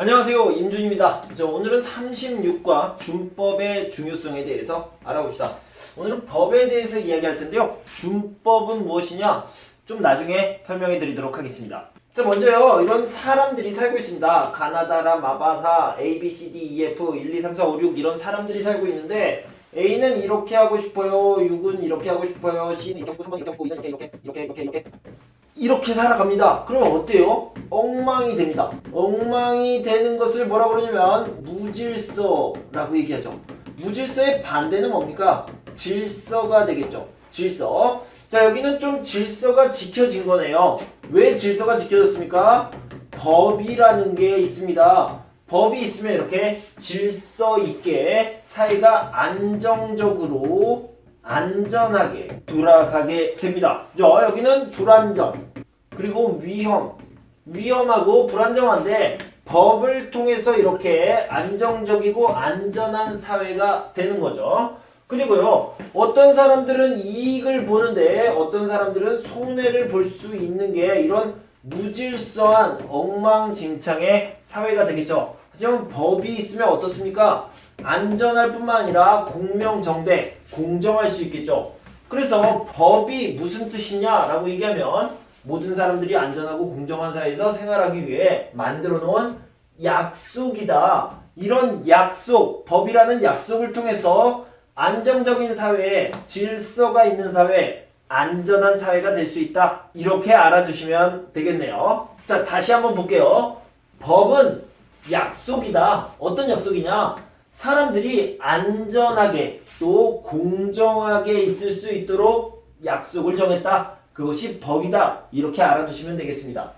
안녕하세요, 임준입니다. 오늘은 36과 준법의 중요성에 대해서 알아봅시다. 오늘은 법에 대해서 이야기할 텐데요. 준법은 무엇이냐? 좀 나중에 설명해 드리도록 하겠습니다. 자, 먼저요, 이런 사람들이 살고 있습니다. 가나다라, 마바사, A, B, C, D, E, F, 1, 2, 3, 4, 5, 6 이런 사람들이 살고 있는데 A는 이렇게 하고 싶어요. 6은 이렇게 하고 싶어요. C는 이렇게 하고 싶고 3번 이렇게 하고 싶고 2는 이렇게 살아갑니다. 그러면 어때요? 엉망이 됩니다. 엉망이 되는 것을 뭐라고 그러냐면 무질서라고 얘기하죠. 무질서의 반대는 뭡니까? 질서가 되겠죠. 질서. 자, 여기는 좀 질서가 지켜진 거네요. 왜 질서가 지켜졌습니까? 법이라는 게 있습니다. 법이 있으면 이렇게 질서 있게 사회가 안정적으로 안전하게 돌아가게 됩니다. 여기는 불안전, 그리고 위험하고 불안정한데 법을 통해서 이렇게 안정적이고 안전한 사회가 되는 거죠. 그리고요, 어떤 사람들은 이익을 보는데 어떤 사람들은 손해를 볼 수 있는 게 이런 무질서한 엉망진창의 사회가 되겠죠. 하지만 법이 있으면 어떻습니까? 안전할 뿐만 아니라 공명정대, 공정할 수 있겠죠. 그래서 법이 무슨 뜻이냐라고 얘기하면 모든 사람들이 안전하고 공정한 사회에서 생활하기 위해 만들어 놓은 약속이다. 이런 약속, 법이라는 약속을 통해서 안정적인 사회, 질서가 있는 사회, 안전한 사회가 될 수 있다. 이렇게 알아두시면 되겠네요. 자, 다시 한번 볼게요. 법은 약속이다. 어떤 약속이냐? 사람들이 안전하게 또 공정하게 있을 수 있도록 약속을 정했다. 그것이 법이다. 이렇게 알아두시면 되겠습니다.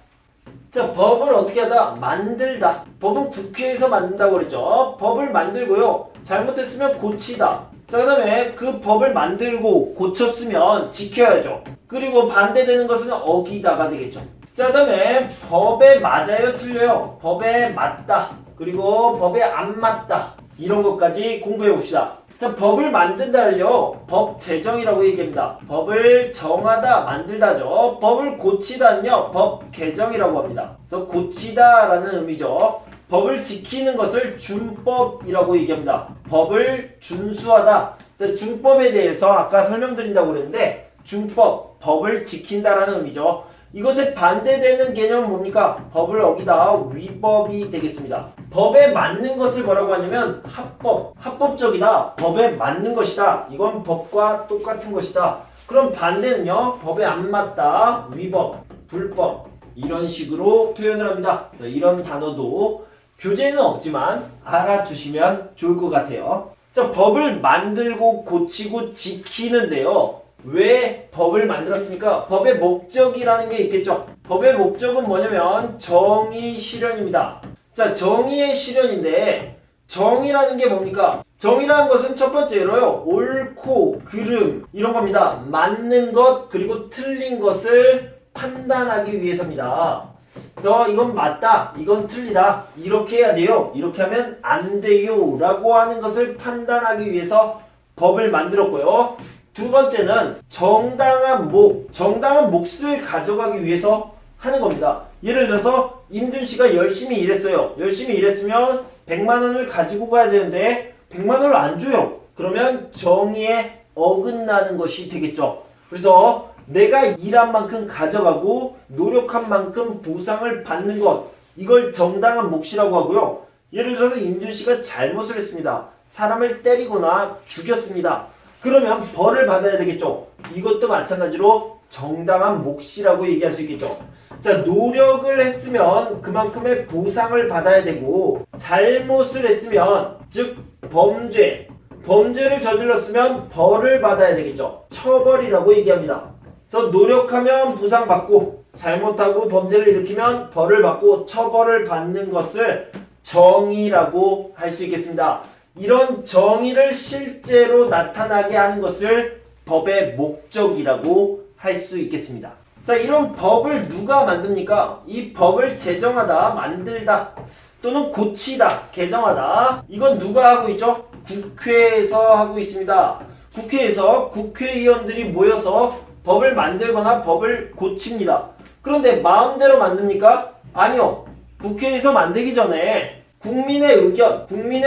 자, 법을 어떻게 하다? 만들다. 법은 국회에서 만든다고 그랬죠. 법을 만들고요. 잘못했으면 고치다. 자, 그 다음에 그 법을 만들고 고쳤으면 지켜야죠. 그리고 반대되는 것은 어기다가 되겠죠. 자, 그 다음에 법에 맞아요, 틀려요? 법에 맞다. 그리고 법에 안 맞다. 이런 것까지 공부해 봅시다. 자, 법을 만든다를요, 법 제정이라고 얘기합니다. 법을 정하다, 만들다죠. 법을 고치다는요, 법 개정이라고 합니다. 그래서 고치다라는 의미죠. 법을 지키는 것을 준법이라고 얘기합니다. 법을 준수하다. 자, 준법에 대해서 아까 설명드린다고 그랬는데 준법, 법을 지킨다라는 의미죠. 이것에 반대되는 개념은 뭡니까? 법을 어기다, 위법이 되겠습니다. 법에 맞는 것을 뭐라고 하냐면 합법, 합법적이다, 법에 맞는 것이다. 이건 법과 똑같은 것이다. 그럼 반대는요, 법에 안 맞다, 위법, 불법 이런 식으로 표현을 합니다. 그래서 이런 단어도 교재는 없지만 알아두시면 좋을 것 같아요. 자, 법을 만들고 고치고 지키는데요. 왜 법을 만들었습니까? 법의 목적이라는 게 있겠죠. 법의 목적은 뭐냐면 정의 실현입니다. 자, 정의의 실현인데 정의라는 게 뭡니까? 정의라는 것은 첫 번째로요, 옳고 그름 이런 겁니다. 맞는 것 그리고 틀린 것을 판단하기 위해서입니다. 그래서 이건 맞다, 이건 틀리다, 이렇게 해야 돼요, 이렇게 하면 안 돼요 라고 하는 것을 판단하기 위해서 법을 만들었고요. 두 번째는 정당한 몫을 가져가기 위해서 하는 겁니다. 예를 들어서 임준씨가 열심히 일했어요. 열심히 일했으면 100만 원을 가지고 가야 되는데 100만 원을 안 줘요. 그러면 정의에 어긋나는 것이 되겠죠. 그래서 내가 일한 만큼 가져가고 노력한 만큼 보상을 받는 것, 이걸 정당한 몫이라고 하고요. 예를 들어서 임준씨가 잘못을 했습니다. 사람을 때리거나 죽였습니다. 그러면 벌을 받아야 되겠죠. 이것도 마찬가지로 정당한 몫이라고 얘기할 수 있겠죠. 자, 노력을 했으면 그만큼의 보상을 받아야 되고, 잘못을 했으면, 즉 범죄를 저질렀으면 벌을 받아야 되겠죠. 처벌이라고 얘기합니다. 그래서 노력하면 보상받고, 잘못하고 범죄를 일으키면 벌을 받고 처벌을 받는 것을 정의라고 할 수 있겠습니다. 이런 정의를 실제로 나타나게 하는 것을 법의 목적이라고 할 수 있겠습니다. 자, 이런 법을 누가 만듭니까? 이 법을 제정하다, 만들다, 또는 고치다, 개정하다. 이건 누가 하고 있죠? 국회에서 하고 있습니다. 국회에서 국회의원들이 모여서 법을 만들거나 법을 고칩니다. 그런데 마음대로 만듭니까? 아니요. 국회에서 만들기 전에 국민의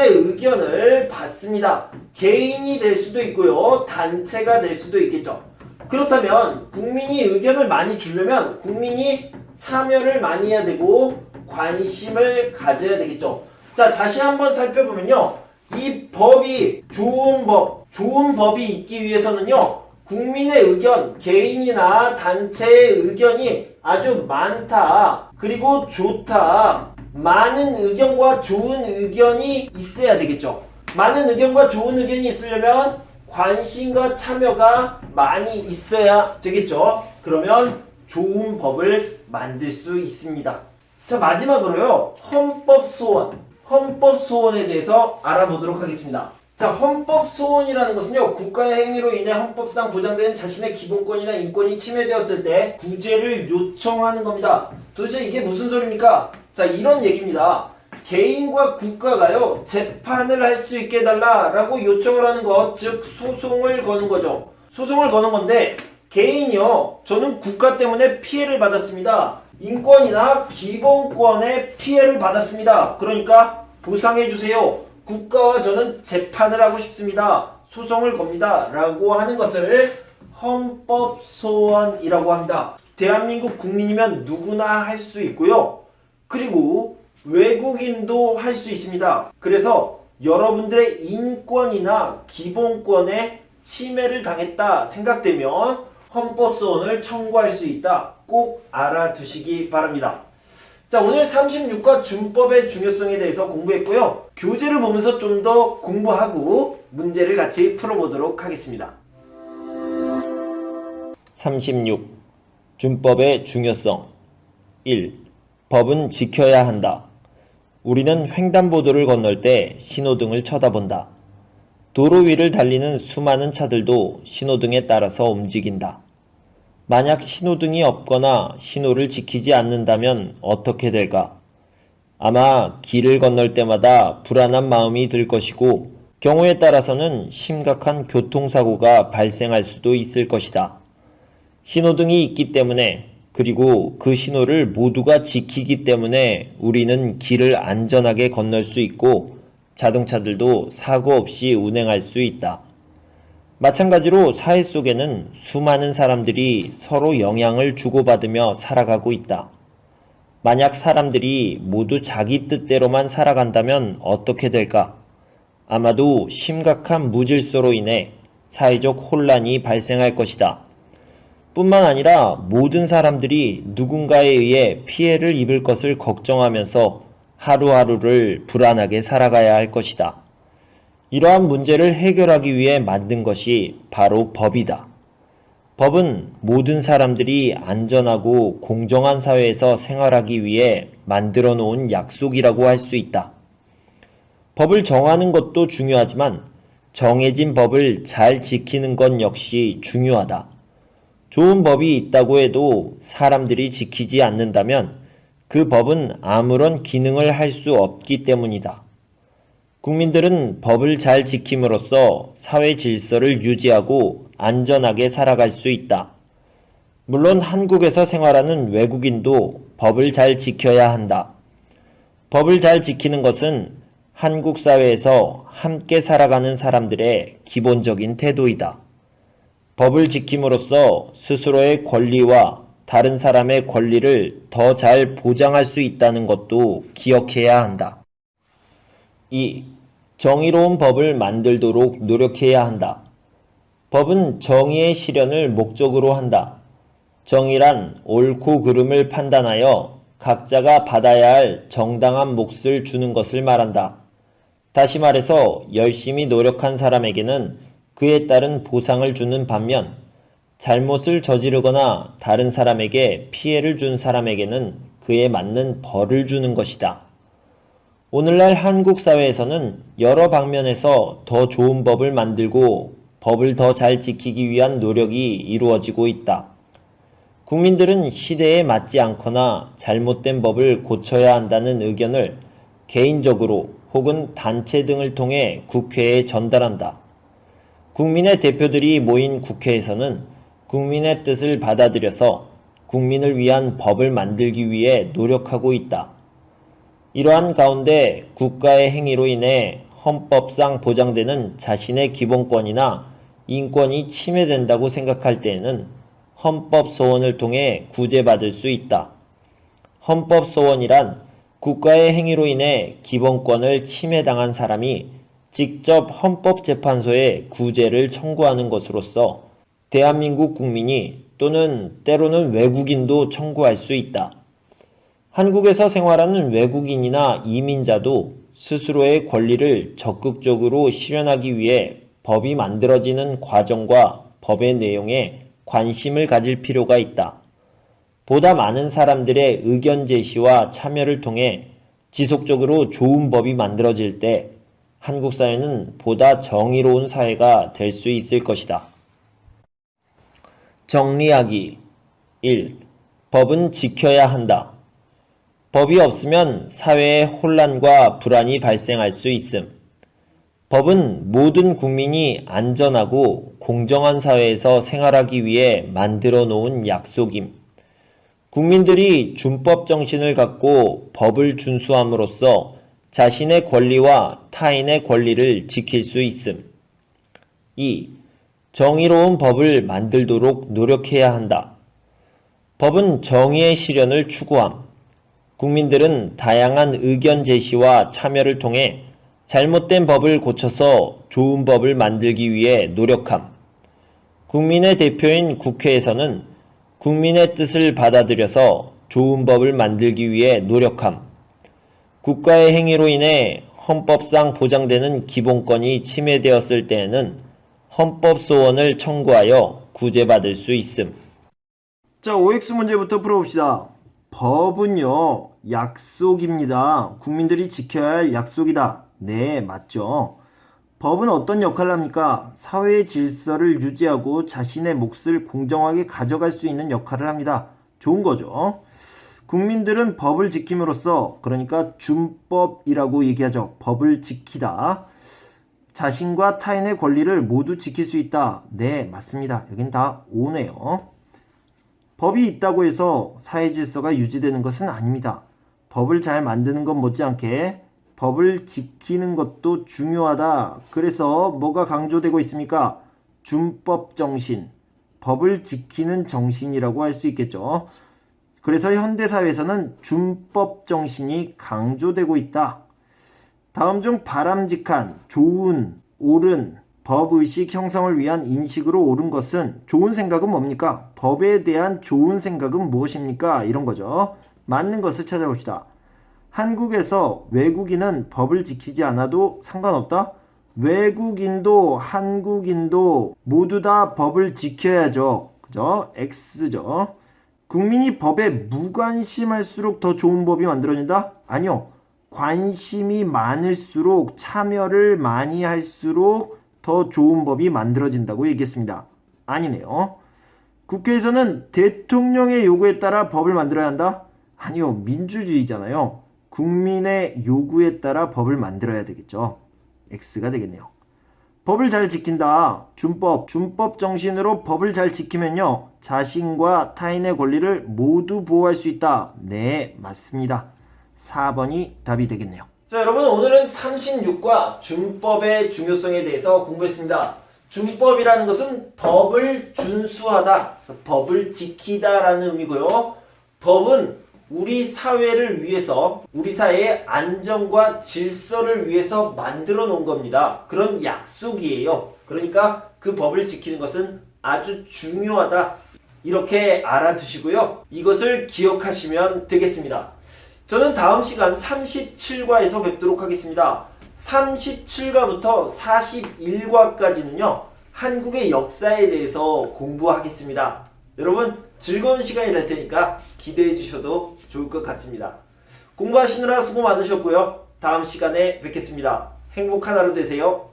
의견을 받습니다. 개인이 될 수도 있고요. 단체가 될 수도 있겠죠. 그렇다면 국민이 의견을 많이 주려면 국민이 참여를 많이 해야 되고 관심을 가져야 되겠죠. 자, 다시 한번 살펴보면요. 이 법이 좋은 법이 있기 위해서는요. 국민의 의견, 개인이나 단체의 의견이 아주 많다. 그리고 좋다. 많은 의견과 좋은 의견이 있어야 되겠죠. 많은 의견과 좋은 의견이 있으려면 관심과 참여가 많이 있어야 되겠죠. 그러면 좋은 법을 만들 수 있습니다. 자, 마지막으로요. 헌법소원에 대해서 알아보도록 하겠습니다. 자, 헌법소원이라는 것은요. 국가의 행위로 인해 헌법상 보장된 자신의 기본권이나 인권이 침해되었을 때 구제를 요청하는 겁니다. 도대체 이게 무슨 소리입니까? 자, 이런 얘기입니다. 개인과 국가가요. 재판을 할 수 있게 해달라라고 요청을 하는 것, 즉 소송을 거는 거죠. 소송을 거는 건데 개인이요. 저는 국가 때문에 피해를 받았습니다. 인권이나 기본권에 피해를 받았습니다. 그러니까 보상해 주세요. 국가와 저는 재판을 하고 싶습니다. 소송을 겁니다. 라고 하는 것을 헌법소원이라고 합니다. 대한민국 국민이면 누구나 할 수 있고요. 그리고 외국인도 할 수 있습니다. 그래서 여러분들의 인권이나 기본권에 침해를 당했다 생각되면 헌법소원을 청구할 수 있다. 꼭 알아두시기 바랍니다. 자, 오늘 36과 준법의 중요성에 대해서 공부했고요. 교재를 보면서 좀 더 공부하고 문제를 같이 풀어보도록 하겠습니다. 36. 준법의 중요성. 1. 법은 지켜야 한다. 우리는 횡단보도를 건널 때 신호등을 쳐다본다. 도로 위를 달리는 수많은 차들도 신호등에 따라서 움직인다. 만약 신호등이 없거나 신호를 지키지 않는다면 어떻게 될까? 아마 길을 건널 때마다 불안한 마음이 들 것이고 경우에 따라서는 심각한 교통사고가 발생할 수도 있을 것이다. 신호등이 있기 때문에 그리고 그 신호를 모두가 지키기 때문에 우리는 길을 안전하게 건널 수 있고 자동차들도 사고 없이 운행할 수 있다. 마찬가지로 사회 속에는 수많은 사람들이 서로 영향을 주고받으며 살아가고 있다. 만약 사람들이 모두 자기 뜻대로만 살아간다면 어떻게 될까? 아마도 심각한 무질서로 인해 사회적 혼란이 발생할 것이다. 뿐만 아니라 모든 사람들이 누군가에 의해 피해를 입을 것을 걱정하면서 하루하루를 불안하게 살아가야 할 것이다. 이러한 문제를 해결하기 위해 만든 것이 바로 법이다. 법은 모든 사람들이 안전하고 공정한 사회에서 생활하기 위해 만들어 놓은 약속이라고 할 수 있다. 법을 정하는 것도 중요하지만 정해진 법을 잘 지키는 것 역시 중요하다. 좋은 법이 있다고 해도 사람들이 지키지 않는다면 그 법은 아무런 기능을 할 수 없기 때문이다. 국민들은 법을 잘 지킴으로써 사회 질서를 유지하고 안전하게 살아갈 수 있다. 물론 한국에서 생활하는 외국인도 법을 잘 지켜야 한다. 법을 잘 지키는 것은 한국 사회에서 함께 살아가는 사람들의 기본적인 태도이다. 법을 지킴으로써 스스로의 권리와 다른 사람의 권리를 더 잘 보장할 수 있다는 것도 기억해야 한다. 2. 정의로운 법을 만들도록 노력해야 한다. 법은 정의의 실현을 목적으로 한다. 정의란 옳고 그름을 판단하여 각자가 받아야 할 정당한 몫을 주는 것을 말한다. 다시 말해서 열심히 노력한 사람에게는 그에 따른 보상을 주는 반면 잘못을 저지르거나 다른 사람에게 피해를 준 사람에게는 그에 맞는 벌을 주는 것이다. 오늘날 한국 사회에서는 여러 방면에서 더 좋은 법을 만들고 법을 더 잘 지키기 위한 노력이 이루어지고 있다. 국민들은 시대에 맞지 않거나 잘못된 법을 고쳐야 한다는 의견을 개인적으로 혹은 단체 등을 통해 국회에 전달한다. 국민의 대표들이 모인 국회에서는 국민의 뜻을 받아들여서 국민을 위한 법을 만들기 위해 노력하고 있다. 이러한 가운데 국가의 행위로 인해 헌법상 보장되는 자신의 기본권이나 인권이 침해된다고 생각할 때에는 헌법소원을 통해 구제받을 수 있다. 헌법소원이란 국가의 행위로 인해 기본권을 침해당한 사람이 직접 헌법재판소에 구제를 청구하는 것으로서 대한민국 국민이 또는 때로는 외국인도 청구할 수 있다. 한국에서 생활하는 외국인이나 이민자도 스스로의 권리를 적극적으로 실현하기 위해 법이 만들어지는 과정과 법의 내용에 관심을 가질 필요가 있다. 보다 많은 사람들의 의견 제시와 참여를 통해 지속적으로 좋은 법이 만들어질 때 한국 사회는 보다 정의로운 사회가 될 수 있을 것이다. 정리하기 1. 법은 지켜야 한다. 법이 없으면 사회에 혼란과 불안이 발생할 수 있음. 법은 모든 국민이 안전하고 공정한 사회에서 생활하기 위해 만들어 놓은 약속임. 국민들이 준법 정신을 갖고 법을 준수함으로써 자신의 권리와 타인의 권리를 지킬 수 있음. 2. 정의로운 법을 만들도록 노력해야 한다. 법은 정의의 실현을 추구함. 국민들은 다양한 의견 제시와 참여를 통해 잘못된 법을 고쳐서 좋은 법을 만들기 위해 노력함. 국민의 대표인 국회에서는 국민의 뜻을 받아들여서 좋은 법을 만들기 위해 노력함. 국가의 행위로 인해 헌법상 보장되는 기본권이 침해되었을 때에는 헌법소원을 청구하여 구제받을 수 있음. 자, OX 문제부터 풀어봅시다. 법은요, 약속입니다. 국민들이 지켜야 할 약속이다. 네, 맞죠. 법은 어떤 역할을 합니까? 사회의 질서를 유지하고 자신의 몫을 공정하게 가져갈 수 있는 역할을 합니다. 좋은 거죠. 국민들은 법을 지킴으로써, 그러니까 준법이라고 얘기하죠. 법을 지키다. 자신과 타인의 권리를 모두 지킬 수 있다. 네, 맞습니다. 여긴 다 O네요. 법이 있다고 해서 사회 질서가 유지되는 것은 아닙니다. 법을 잘 만드는 것 못지않게 법을 지키는 것도 중요하다. 그래서 뭐가 강조되고 있습니까? 준법 정신, 법을 지키는 정신이라고 할 수 있겠죠. 그래서 현대사회에서는 준법 정신이 강조되고 있다. 다음 중 바람직한, 좋은, 옳은 법의식 형성을 위한 인식으로 옳은 것은, 좋은 생각은 뭡니까? 법에 대한 좋은 생각은 무엇입니까? 이런 거죠. 맞는 것을 찾아봅시다. 한국에서 외국인은 법을 지키지 않아도 상관없다? 외국인도 한국인도 모두 다 법을 지켜야죠. 그죠? X죠. 국민이 법에 무관심할수록 더 좋은 법이 만들어진다? 아니요. 관심이 많을수록, 참여를 많이 할수록 더 좋은 법이 만들어진다고 얘기했습니다. 아니네요. 국회에서는 대통령의 요구에 따라 법을 만들어야 한다? 아니요. 민주주의잖아요. 국민의 요구에 따라 법을 만들어야 되겠죠. X가 되겠네요. 법을 잘 지킨다. 준법 정신으로 법을 잘 지키면요, 자신과 타인의 권리를 모두 보호할 수 있다. 네, 맞습니다. 4번이 답이 되겠네요. 자, 여러분, 오늘은 36과 준법의 중요성에 대해서 공부했습니다. 준법이라는 것은 법을 준수하다, 그래서 법을 지키다라는 의미고요. 법은 우리 사회를 위해서, 우리 사회의 안정과 질서를 위해서 만들어 놓은 겁니다. 그런 약속이에요. 그러니까 그 법을 지키는 것은 아주 중요하다. 이렇게 알아두시고요. 이것을 기억하시면 되겠습니다. 저는 다음 시간 37과에서 뵙도록 하겠습니다. 37과부터 41과까지는요, 한국의 역사에 대해서 공부하겠습니다. 여러분, 즐거운 시간이 될 테니까 기대해 주셔도 좋을 것 같습니다. 공부하시느라 수고 많으셨고요. 다음 시간에 뵙겠습니다. 행복한 하루 되세요.